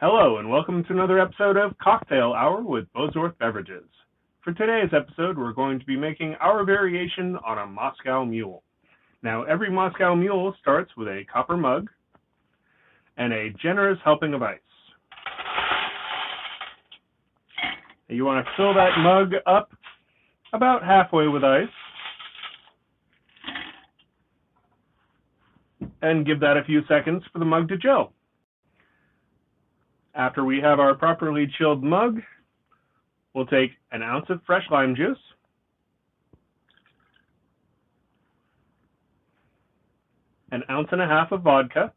Hello, and welcome to another episode of Cocktail Hour with Bozorth Beverages. For today's episode, we're going to be making our variation on a Moscow Mule. Now, every Moscow Mule starts with a copper mug and a generous helping of ice. You want to fill that mug up about halfway with ice and give that a few seconds for the mug to gel. After we have our properly chilled mug, we'll take an ounce of fresh lime juice, an ounce and a half of vodka,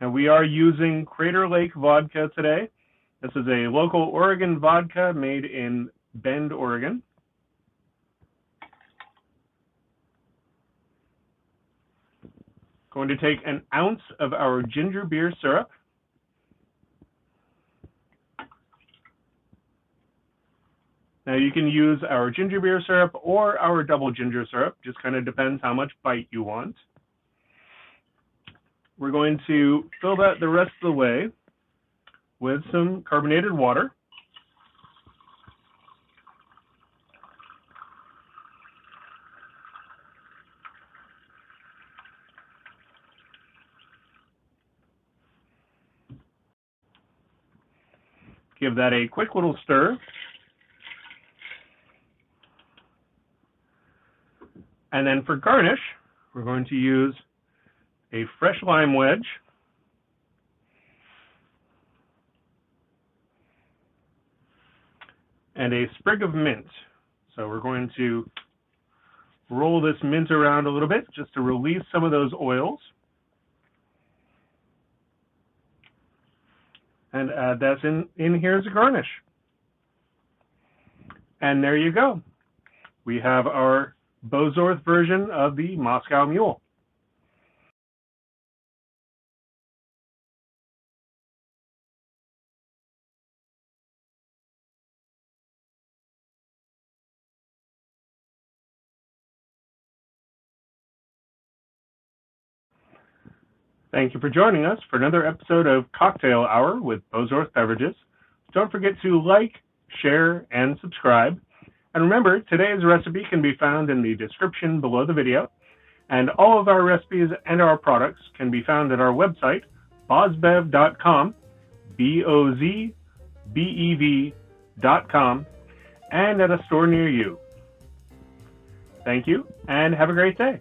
and we are using Crater Lake vodka today. This is a local Oregon vodka made in Bend, Oregon. Going to take an ounce of our ginger beer syrup, now you can use our ginger beer syrup or our double ginger syrup, just kind of depends how much bite you want. We're going to fill that the rest of the way with some carbonated water. Give that a quick little stir. And then for garnish, we're going to use a fresh lime wedge, and a sprig of mint. So we're going to roll this mint around a little bit just to release some of those oils. And add that in here as a garnish. And there you go. We have our Bozorth version of the Moscow Mule. Thank you for joining us for another episode of Cocktail Hour with Bozorth Beverages. Don't forget to like, share, and subscribe. And remember, today's recipe can be found in the description below the video. And all of our recipes and our products can be found at our website, bozbev.com, BOZBEV.com, and at a store near you. Thank you, and have a great day.